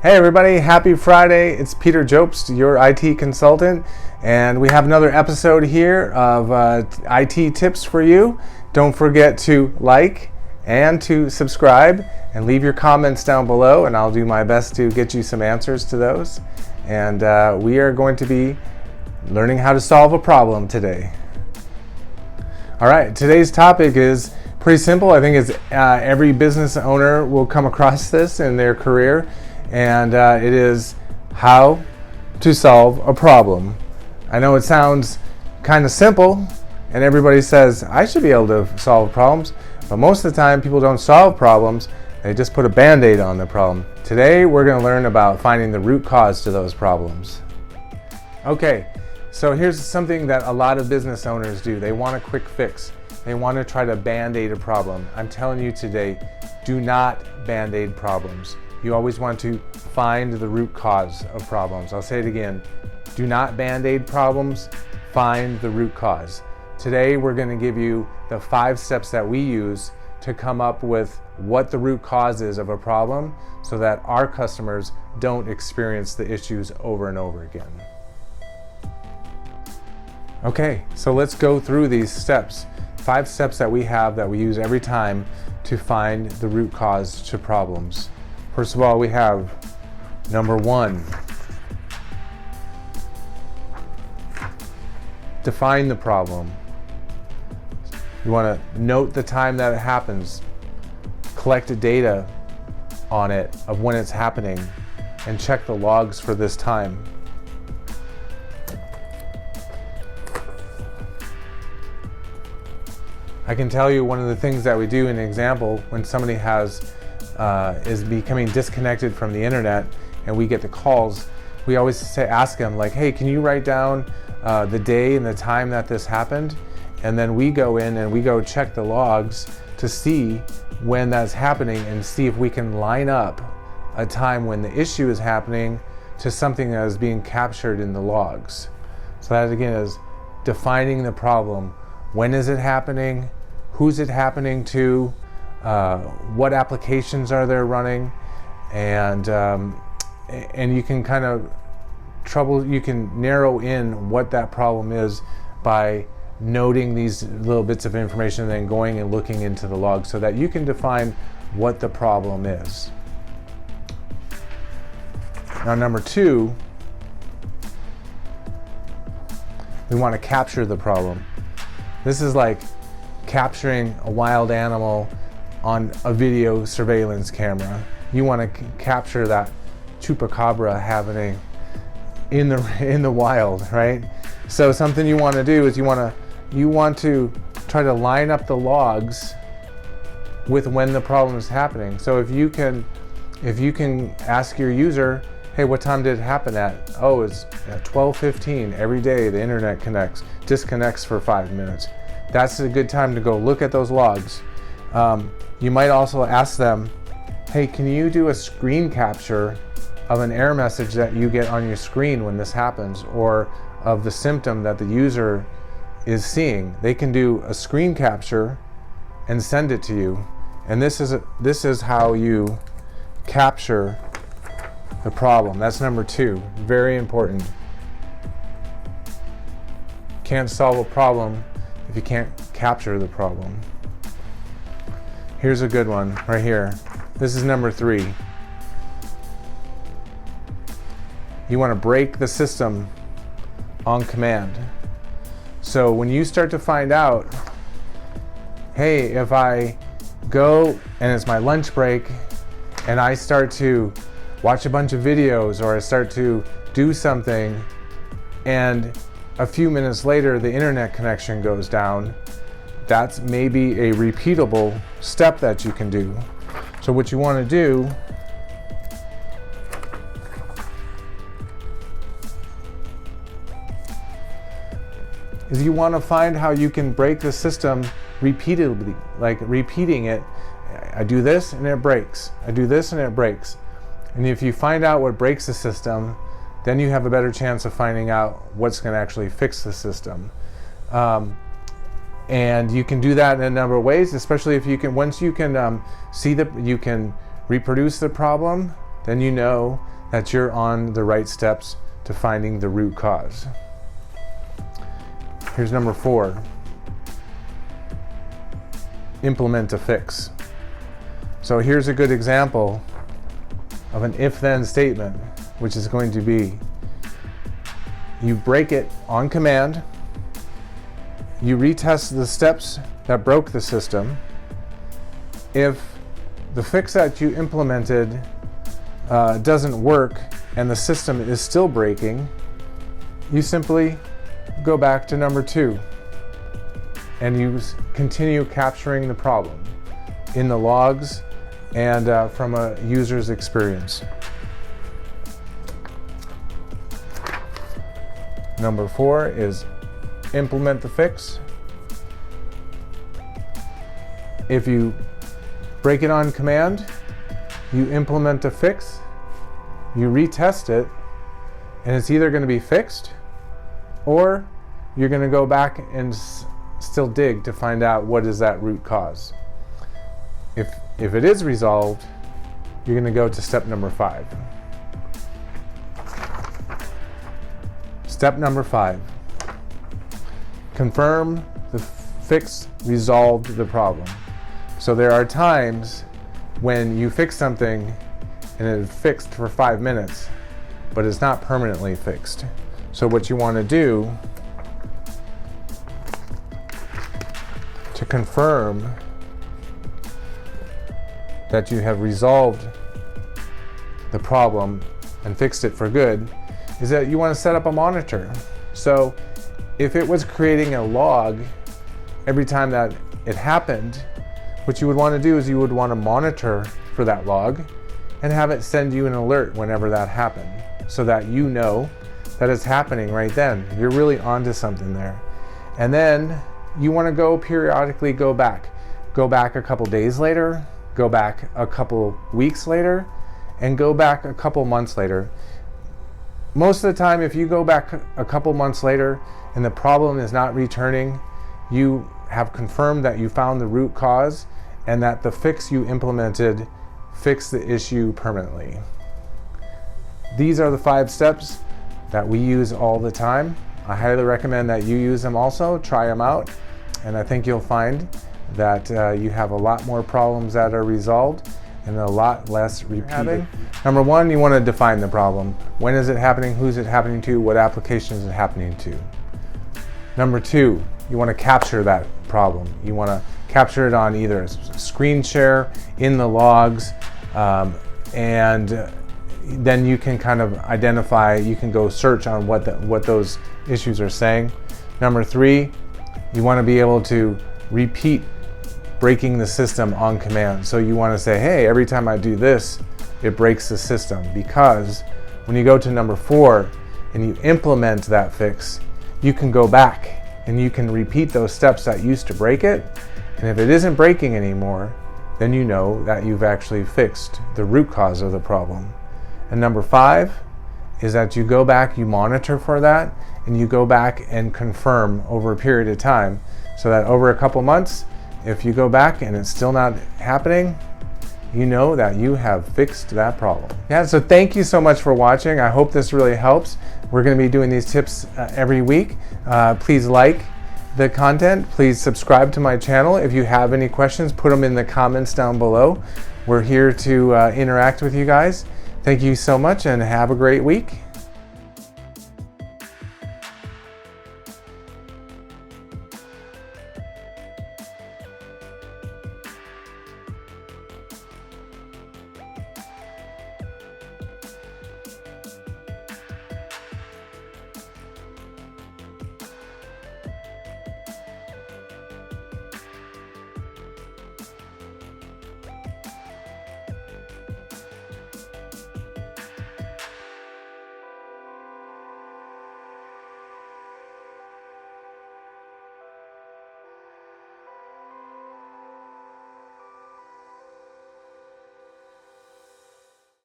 Hey everybody, happy Friday. It's Peter Jobst, your IT consultant, and we have another episode here of IT tips for you. Don't forget to like and to subscribe and leave your comments down below, and I'll do my best to get you some answers to those. And we are going to be learning how to solve a problem today. All right, today's topic is pretty simple. I think it's every business owner will come across this in their career. And it is how to solve a problem. I know it sounds kind of simple, and everybody says, I should be able to solve problems, but most of the time people don't solve problems, they just put a band-aid on the problem. Today we're going to learn about finding the root cause to those problems. Okay, so here's something that a lot of business owners do. They want a quick fix. They want to try to band-aid a problem. I'm telling you today, do not band-aid problems. You always want to find the root cause of problems. I'll say it again. Do not band-aid problems, find the root cause. Today we're going to give you the 5 steps that we use to come up with what the root cause is of a problem so that our customers don't experience the issues over and over again. Okay, so let's go through these steps. 5 steps that we have that we use every time to find the root cause to problems. First of all, we have number 1, define the problem. You want to note the time that it happens, collect the data on it of when it's happening, and check the logs for this time. I can tell you one of the things that we do in an example when somebody is becoming disconnected from the internet and we get the calls, we always ask them like, hey, can you write down the day and the time that this happened? And then we go in and we go check the logs to see when that's happening and see if we can line up a time when the issue is happening to something that is being captured in the logs. So that again is defining the problem. When is it happening? Who's it happening to? What applications are they running, and you can kind of you can narrow in what that problem is by noting these little bits of information and then going and looking into the log so that you can define what the problem is. Now, number 2, we want to capture the problem. This is like capturing a wild animal on a video surveillance camera. You want to capture that chupacabra happening in the wild, right? So something you want to do is you want to try to line up the logs with when the problem is happening. So if you can ask your user, hey, what time did it happen at? Oh, it's at 12:15 every day. The internet disconnects for 5 minutes. That's a good time to go look at those logs. You might also ask them, hey, can you do a screen capture of an error message that you get on your screen when this happens, or of the symptom that the user is seeing? They can do a screen capture and send it to you. And this is how you capture the problem. That's number 2, very important. Can't solve a problem if you can't capture the problem. Here's a good one right here. This is number 3. You want to break the system on command. So when you start to find out, hey, if I go and it's my lunch break and I start to watch a bunch of videos or I start to do something and a few minutes later the internet connection goes down, that's maybe a repeatable step that you can do. So what you want to do is you want to find how you can break the system repeatedly, like repeating it. I do this and it breaks. I do this and it breaks. And if you find out what breaks the system, then you have a better chance of finding out what's going to actually fix the system. And you can do that in a number of ways, especially if you can, once you can see that you can reproduce the problem, then you know that you're on the right steps to finding the root cause. Here's number 4. Implement a fix. So here's a good example of an if-then statement, which is going to be, you break it on command, you retest the steps that broke the system. If the fix that you implemented doesn't work and the system is still breaking, you simply go back to number 2 and you continue capturing the problem in the logs and from a user's experience. Number 4 is implement the fix. If you break it on command, you implement a fix, you retest it, and it's either going to be fixed or you're going to go back and still dig to find out what is that root cause. If it is resolved, you're going to go to step number 5. Step number 5. Confirm the fix resolved the problem. So there are times when you fix something and it's fixed for 5 minutes, but it's not permanently fixed. So what you want to do to confirm that you have resolved the problem and fixed it for good is that you want to set up a monitor. So if it was creating a log every time that it happened, what you would want to do is you would want to monitor for that log and have it send you an alert whenever that happened, so that you know that it's happening right then. You're really onto something there. And then you want to go periodically go back a couple days later, go back a couple weeks later, and go back a couple months later. Most of the time, if you go back a couple months later and the problem is not returning, you have confirmed that you found the root cause and that the fix you implemented fixed the issue permanently. These are the 5 steps that we use all the time. I highly recommend that you use them also, try them out, and I think you'll find that you have a lot more problems that are resolved and a lot less repeated. Number 1, you want to define the problem. When is it happening? Who's it happening to? What application is it happening to? Number 2, you want to capture that problem. You want to capture it on either a screen share, in the logs, and then you can kind of identify, you can go search on what those issues are saying. Number 3, you want to be able to repeat breaking the system on command. So you want to say, hey, every time I do this, it breaks the system. Because when you go to number 4 and you implement that fix, you can go back and you can repeat those steps that used to break it. And if it isn't breaking anymore, then you know that you've actually fixed the root cause of the problem. And number 5 is that you go back, you monitor for that, and you go back and confirm over a period of time, so that over a couple months, if you go back and it's still not happening, you know that you have fixed that problem. Yeah, so thank you so much for watching. I hope this really helps. We're going to be doing these tips every week. Please like the content. Please subscribe to my channel. If you have any questions, put them in the comments down below. We're here to interact with you guys. Thank you so much and have a great week.